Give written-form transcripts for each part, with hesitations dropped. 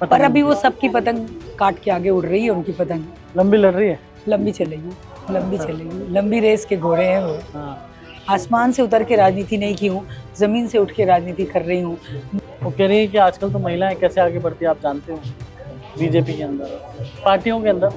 पर अभी वो सबकी पतंग काट के आगे उड़ रही है, उनकी पतंग लंबी लड़ रही है। लंबी चलेगी, लंबी चलेगी, लंबी रेस के घोड़े हैं वो। हाँ। आसमान से उतर के राजनीति नहीं की हूँ, जमीन से उठ के राजनीति कर रही हूँ। वो कह रही है कि आजकल तो महिलाएं कैसे आगे बढ़ती है, आप जानते हो, बीजेपी के अंदर, पार्टियों के अंदर।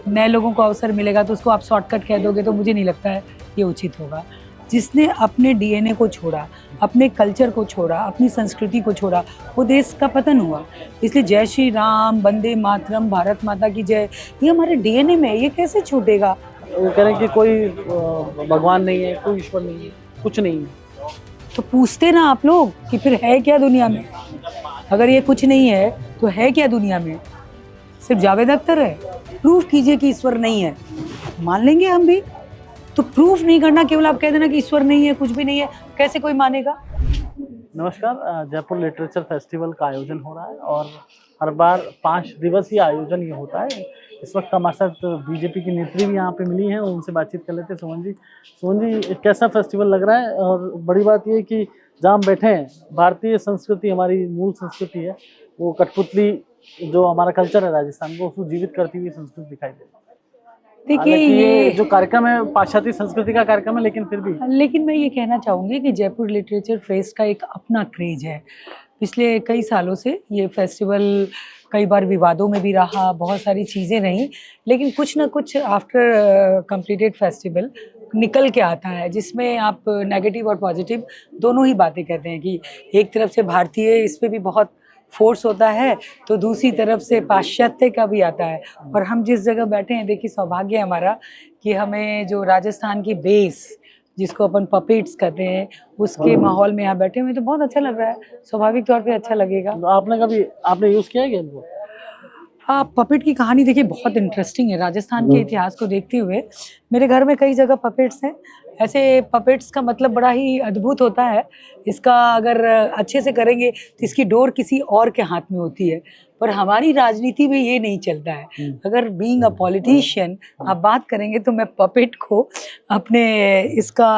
नए लोगों को अवसर मिलेगा तो उसको आप शॉर्टकट कह दोगे तो मुझे नहीं लगता है ये उचित होगा। जिसने अपने डीएनए को छोड़ा, अपने कल्चर को छोड़ा, अपनी संस्कृति को छोड़ा, वो देश का पतन हुआ। इसलिए जय श्री राम, वंदे मातरम, भारत माता की जय, ये हमारे डीएनए में है, ये कैसे छूटेगा। वो कह रहे हैं कि कोई भगवान नहीं है, कोई ईश्वर नहीं है, कुछ नहीं है। तो पूछते ना आप लोग कि फिर है क्या दुनिया में। अगर ये कुछ नहीं है तो है क्या दुनिया में। सिर्फ जावेद अख्तर है। प्रूफ कीजिए कि ईश्वर नहीं है, मान लेंगे हम भी। तो प्रूफ नहीं करना, केवल आप कह देना कि ईश्वर नहीं है, कुछ भी नहीं है, कैसे कोई मानेगा। नमस्कार, जयपुर लिटरेचर फेस्टिवल का आयोजन हो रहा है और हर बार 5 दिवसीय आयोजन ये होता है। इस वक्त हमारे साथ बीजेपी की नेत्री भी यहाँ पे मिली हैं और उनसे बातचीत कर लेते हैं। सुमन जी कैसा फेस्टिवल लग रहा है? और बड़ी बात ये है कि जहाँ हम बैठे हैं, भारतीय संस्कृति, हमारी मूल संस्कृति है, वो कठपुतली जो हमारा कल्चर है राजस्थान को, उसको जीवित करती हुई संस्कृति दिखाई दे रही है। देखिए ये जो कार्यक्रम है पाश्चात्य संस्कृति का कार्यक्रम है, लेकिन फिर भी मैं ये कहना चाहूँगी कि जयपुर लिटरेचर फेस्ट का एक अपना क्रेज है। पिछले कई सालों से ये फेस्टिवल कई बार विवादों में भी रहा, बहुत सारी चीज़ें रहीं, लेकिन कुछ ना कुछ आफ्टर कंप्लीटेड फेस्टिवल निकल के आता है, जिसमें आप नेगेटिव और पॉजिटिव दोनों ही बातें कहते हैं कि एक तरफ से भारतीय इस पे भी बहुत फोर्स होता है, तो दूसरी तरफ से पाश्चात्य का भी आता है। और हम जिस जगह बैठे हैं, देखिए सौभाग्य है हमारा कि हमें जो राजस्थान की बेस, जिसको अपन पपेट्स कहते हैं, उसके माहौल में यहाँ बैठे हुए तो बहुत अच्छा लग रहा है। स्वाभाविक तौर पे अच्छा लगेगा। तो आपने यूज किया है क्या इनको? हाँ, पपेट की कहानी देखिए बहुत इंटरेस्टिंग है। राजस्थान के इतिहास को देखते हुए मेरे घर में कई जगह पपेट्स हैं। ऐसे पपेट्स का मतलब बड़ा ही अद्भुत होता है। इसका अगर अच्छे से करेंगे तो इसकी डोर किसी और के हाथ में होती है, पर हमारी राजनीति में ये नहीं चलता है। अगर बीइंग अ पॉलिटिशियन आप बात करेंगे तो मैं पपेट को अपने इसका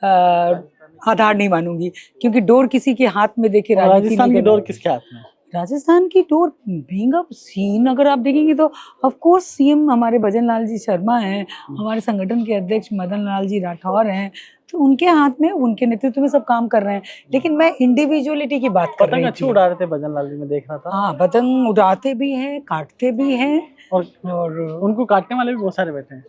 आधार नहीं मानूंगी, क्योंकि डोर किसी के हाथ में देखे राजनीति राजस्थान की डोर किसके हाथ में? राजस्थान की डोर बीइंग अ सीन अगर आप देखेंगे तो ऑफ कोर्स सीएम हमारे भजन लाल जी शर्मा हैं, हमारे संगठन के अध्यक्ष मदन लाल जी राठौर हैं, तो उनके हाथ में, उनके नेतृत्व में सब काम कर रहे हैं। लेकिन मैं इंडिविजुअलिटी की बात कर रही थी। अच्छी उड़ा रहे थे भजन लाल जी, में देख रहा था। हाँ, पतंग उड़ाते भी हैं, काटते भी हैं, और उनको काटने वाले भी बहुत सारे बैठे हैं।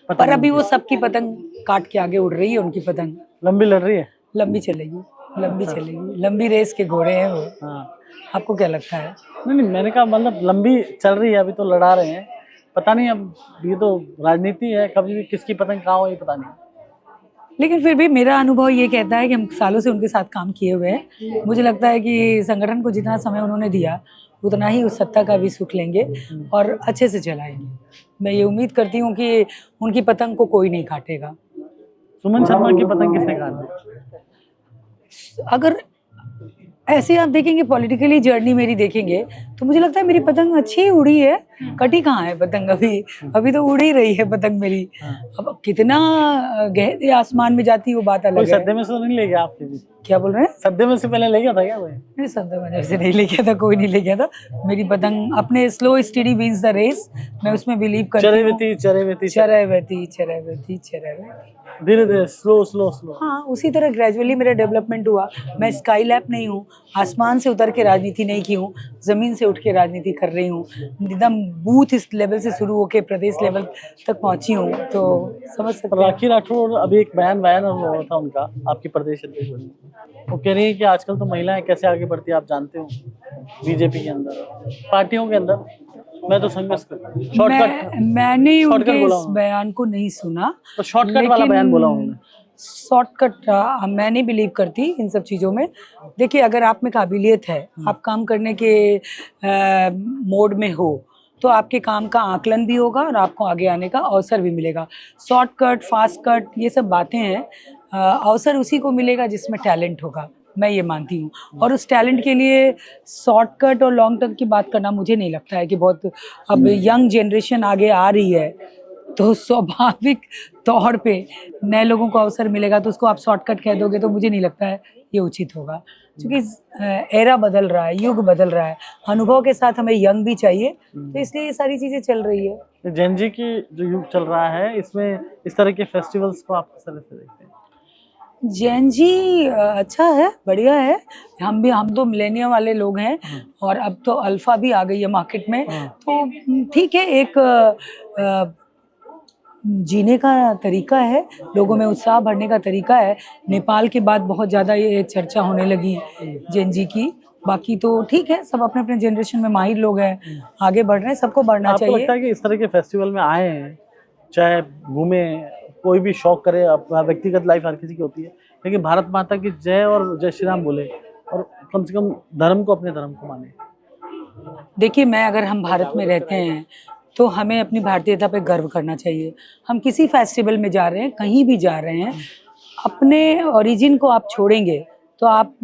पर अभी वो सबकी पतंग काट के आगे उड़ रही है, उनकी पतंग लंबी लड़ रही है। लंबी चलेगी, लंबी चलेगी, लंबी रेस के घोड़े हैं वो। हाँ। आपको क्या लगता है? नहीं, मैंने कहा मतलब लंबी चल रही है, अभी तो लड़ा रहे हैं, पता नहीं, अब ये तो राजनीति है, कभी भी किसकी पतंग कहाँ हो ये पता नहीं। लेकिन फिर भी मेरा अनुभव ये कहता है कि हम सालों से उनके साथ काम किए हुए हैं। मुझे लगता है कि संगठन को जितना समय उन्होंने दिया उतना ही उस सत्ता का भी सुख लेंगे और अच्छे से चलाएंगे। मैं ये उम्मीद करती हूँ कि उनकी पतंग को कोई नहीं काटेगा। सुमन शर्मा की पतंग किसने काट दी? अगर ऐसे आप देखेंगे, पॉलिटिकली जर्नी मेरी देखेंगे, तो मुझे लगता है मेरी पतंग अच्छी उड़ी है। कटी कहाँ है पतंग? अभी तो उड़ ही रही है पतंग मेरी। अब कितना गहरे आसमान में जाती है वो बात अलग है। सद्दे में से तो नहीं ले गया आपके भी? क्या बोल रहे हैं? सद्दे में से पहले ले गया था क्या? नहीं, सद्दे में से नहीं ले गया था, कोई नहीं ले गया था। मेरी पतंग अपने slow steady wins the race, मैं उसमें बिलीव करती हूँ। धीरे धीरे, स्लो। हाँ, उसी तरह ग्रेजुअली मेरा डेवलपमेंट हुआ। मैं स्काई लैब नहीं हूँ, आसमान से उतर के राजनीति नहीं की हूँ, जमीन से उठ के राजनीति कर रही हूँ। एकदम बूथ इस लेवल से शुरू होकर प्रदेश लेवल तक पहुँची हूँ, तो समझ सकते हैं। राखी राठौर अभी एक बयान हुआ था उनका, आपकी प्रदेश अध्यक्ष, वो कह रही है कि आजकल तो महिलाएं कैसे आगे बढ़ती है, आप जानते हो, बीजेपी के अंदर, पार्टियों के अंदर। मैं तो संघर्ष करता हूं। मैंने उनके इस बयान को नहीं सुना, तो शॉर्टकट वाला बयान बोला उन्होंने। शॉर्टकट मैं नहीं बिलीव करती इन सब चीज़ों में। देखिए, अगर आप में काबिलियत है, आप काम करने के मोड में हो, तो आपके काम का आकलन भी होगा और आपको आगे आने का अवसर भी मिलेगा। शॉर्टकट, फास्ट कट, ये सब बातें हैं। अवसर उसी को मिलेगा जिसमें टैलेंट होगा, मैं ये मानती हूँ। और उस टैलेंट के लिए शॉर्टकट और लॉन्ग टर्म की बात करना मुझे नहीं लगता है कि बहुत, अब यंग जनरेशन आगे आ रही है, तो स्वाभाविक तौर पे नए लोगों को अवसर मिलेगा, तो उसको आप शॉर्टकट कह दोगे तो मुझे नहीं लगता है ये उचित होगा, क्योंकि एरा बदल रहा है, युग बदल रहा है, अनुभव के साथ हमें यंग भी चाहिए, तो इसलिए ये सारी चीजें चल रही है। जेन जी की जो युग चल रहा है, इसमें इस तरह के फेस्टिवल्स को आप किस तरह से देखते हैं? जैन जी अच्छा है, बढ़िया है। हम तो मिलेनियम वाले लोग हैं और अब तो अल्फा भी आ गई है मार्केट में, तो ठीक है, एक जीने का तरीका है, लोगों में उत्साह भरने का तरीका है। नेपाल के बाद बहुत ज़्यादा ये चर्चा होने लगी जैन जी की। बाकी तो ठीक है, सब अपने अपने जनरेशन में माहिर लोग हैं, आगे बढ़ रहे हैं, सबको बढ़ना आपको चाहिए। लगता है कि इस तरह के फेस्टिवल में आए हैं, चाहे घूमे, कोई भी शौक करे, अपना व्यक्तिगत लाइफ हर किसी की होती है, लेकिन भारत माता की जय और जय श्री राम बोले और कम से कम धर्म को, अपने धर्म को माने? देखिए, अगर हम भारत में रहते हैं तो हमें अपनी भारतीयता पे गर्व करना चाहिए। हम किसी फेस्टिवल में जा रहे हैं, कहीं भी जा रहे हैं, अपने ओरिजिन को आप छोड़ेंगे तो आप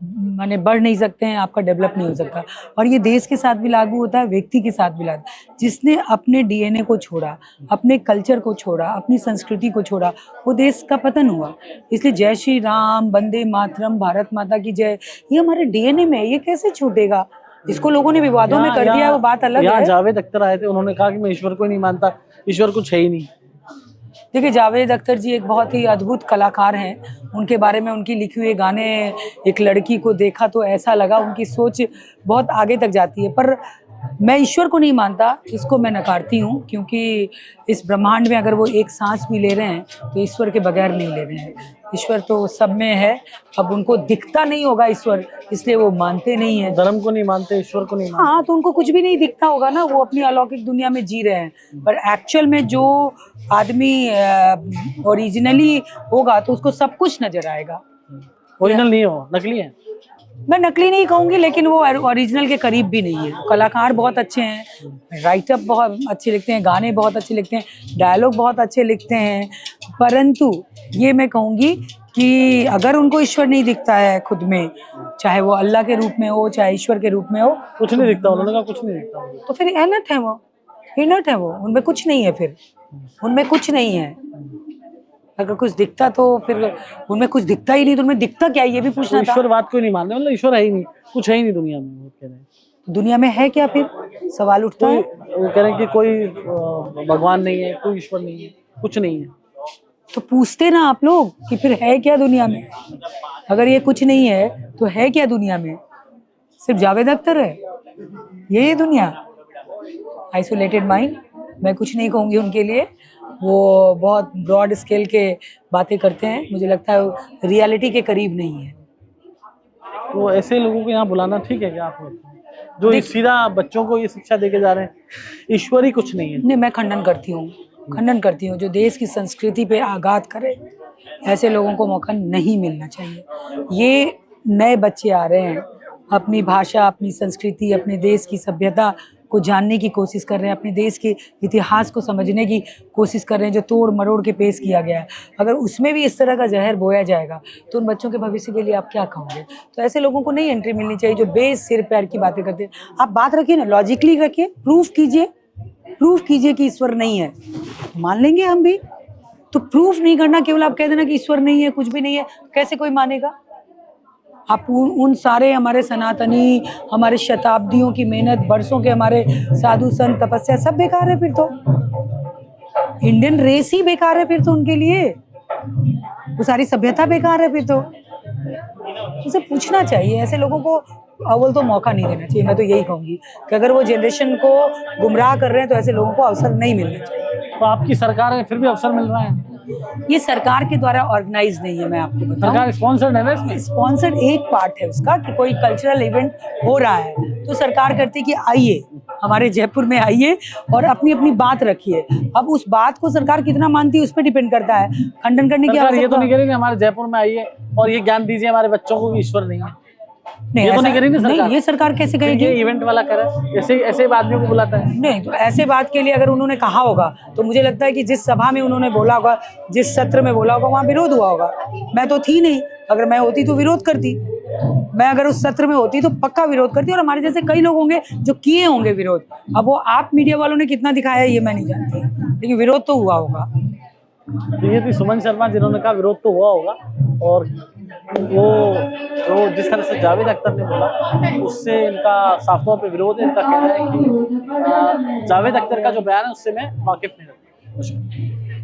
माने बढ़ नहीं सकते हैं, आपका डेवलप नहीं हो सकता। और ये देश के साथ भी लागू होता है, व्यक्ति के साथ भी लागू। जिसने अपने डीएनए को छोड़ा, अपने कल्चर को छोड़ा, अपनी संस्कृति को छोड़ा, वो देश का पतन हुआ। इसलिए जय श्री राम, वंदे मातरम, भारत माता की जय, ये हमारे डीएनए में है, ये कैसे छूटेगा? इसको लोगों ने विवादों में कर दिया, वो बात अलग है। जावेद अख्तर आए थे, उन्होंने कहा कि मैं ईश्वर को नहीं मानता, ईश्वर कुछ है ही नहीं। देखिए, जावेद अख्तर जी एक बहुत ही अद्भुत कलाकार हैं। उनके बारे में उनकी लिखी हुई गाने, एक लड़की को देखा तो ऐसा लगा, उनकी सोच बहुत आगे तक जाती है। पर मैं ईश्वर को नहीं मानता, इसको मैं नकारती हूँ, क्योंकि इस ब्रह्मांड में अगर वो एक सांस भी ले रहे हैं तो ईश्वर के बगैर नहीं ले रहे हैं। ईश्वर तो सब में है, अब उनको दिखता नहीं होगा ईश्वर, इसलिए वो मानते नहीं है। धर्म को नहीं मानते, ईश्वर को नहीं मानते। हाँ, तो उनको कुछ भी नहीं दिखता होगा ना, वो अपनी अलौकिक दुनिया में जी रहे हैं। पर एक्चुअल में जो आदमी ओरिजिनली होगा तो उसको सब कुछ नजर आएगा। ओरिजिनल नहीं हो, नकली है। मैं नकली नहीं कहूंगी, लेकिन वो ओरिजिनल के करीब भी नहीं है। कलाकार बहुत अच्छे हैं, राइटअप बहुत अच्छे लिखते हैं, गाने बहुत अच्छे लिखते हैं, डायलॉग बहुत अच्छे लिखते हैं, परंतु ये मैं कहूंगी कि अगर उनको ईश्वर नहीं दिखता है खुद में, चाहे वो अल्लाह के रूप में हो, चाहे ईश्वर के रूप में हो, कुछ नहीं दिखता, उन्होंने कहा कुछ नहीं दिखता, तो फिर इनट है वो, इनट है वो, उनमें कुछ नहीं है, फिर उनमें कुछ नहीं है। अगर कुछ दिखता तो फिर उनमें कुछ दिखता ही नहीं, तो उनमें दिखता क्या है, ये भी पूछना था। ईश्वर बात को नहीं मान रहे, मतलब ईश्वर है ही नहीं, कुछ है ही नहीं दुनिया में, वो कह रहे हैं। दुनिया में है क्या, फिर सवाल उठता है। वो कह रहे हैं कि कोई भगवान नहीं है, कोई ईश्वर नहीं है, कुछ नहीं है। तो पूछते ना आप लोग कि फिर है क्या दुनिया में? अगर ये कुछ नहीं है तो है क्या दुनिया में? सिर्फ जावेद अख्तर है ये दुनिया? आइसोलेटेड माइंड, मैं कुछ नहीं कहूँगी उनके लिए, वो बहुत ब्रॉड स्केल के बातें करते हैं, मुझे लगता है रियलिटी के करीब नहीं है। तो ऐसे लोगों को यहाँ बुलाना ठीक है क्या आपको, जो सीधा बच्चों को ये शिक्षा देके जा रहे हैं ईश्वर ही कुछ नहीं है? नहीं, मैं खंडन करती हूँ। जो देश की संस्कृति पे आघात करे, ऐसे लोगों को मौका नहीं मिलना चाहिए। ये नए बच्चे आ रहे हैं, अपनी भाषा, अपनी संस्कृति, अपने देश की सभ्यता को जानने की कोशिश कर रहे हैं, अपने देश के इतिहास को समझने की कोशिश कर रहे हैं, जो तोड़ मरोड़ के पेश किया गया है। अगर उसमें भी इस तरह का जहर बोया जाएगा तो उन बच्चों के भविष्य के लिए आप क्या कहोगे? तो ऐसे लोगों को नहीं एंट्री मिलनी चाहिए, जो बेसिर पैर की बातें करते हैं। आप बात रखिए ना, लॉजिकली रखिए, प्रूफ कीजिए कि ईश्वर नहीं है, मान लेंगे हम भी। तो प्रूफ नहीं करना, केवल आप कह देना कि ईश्वर नहीं है, कुछ भी नहीं है, कैसे कोई मानेगा? आप उन सारे हमारे सनातनी, हमारे शताब्दियों की मेहनत, बरसों के हमारे साधु संत, तपस्या, सब बेकार है फिर तो। इंडियन रेस ही बेकार है फिर तो उनके लिए, वो सारी सभ्यता बेकार है फिर तो। उसे पूछना चाहिए, ऐसे लोगों को अव्वल तो मौका नहीं देना चाहिए। मैं तो यही कहूँगी कि अगर वो जनरेशन को गुमराह कर रहे हैं तो ऐसे लोगों को अवसर नहीं मिलना चाहिए। तो आपकी सरकार है, फिर भी अवसर मिल रहा है? ये सरकार के द्वारा ऑर्गेनाइज नहीं है, मैं आपको बताऊं। सरकार स्पॉन्सर्ड है ना इसमें? स्पॉन्सर्ड एक पार्ट है उसका, कि कोई कल्चरल इवेंट हो रहा है तो सरकार कहती है कि आइए हमारे जयपुर में आइए और अपनी अपनी बात रखिए। अब उस बात को सरकार कितना मानती है उस पर डिपेंड करता है। खंडन करने की ये तो नहीं कह रही कि हमारे जयपुर में आइए और ये ज्ञान दीजिए हमारे बच्चों को, ईश्वर नहीं है। नहीं, ये तो नहीं करेगी सरकार। नहीं, ये सरकार कैसे कहेगी? ये इवेंट वाला करे, ऐसे आदमियों को बुलाता है। नहीं, तो ऐसे बात के लिए अगर उन्होंने कहा होगा तो मुझे लगता है कि जिस सभा में उन्होंने बोला होगा, जिस सत्र में बोला होगा, वहाँ विरोध हुआ होगा। मैं तो थी नहीं, अगर मैं होती तो विरोध करती। मैं अगर उस सत्र में होती तो पक्का विरोध करती, और हमारे जैसे कई लोग होंगे जो किए होंगे विरोध। अब वो आप मीडिया वालों ने कितना दिखाया ये मैं नहीं जानती, लेकिन विरोध तो हुआ होगा। तो ये थी सुमन शर्मा जिन्होंने कहा विरोध तो हुआ होगा, और वो जो जिस तरह से जावेद अख्तर ने बोला उससे इनका साफ तौर पे विरोध है। इनका कहना है कि जावेद अख्तर का जो बयान है उससे मैं वाकिफ नहीं रखता।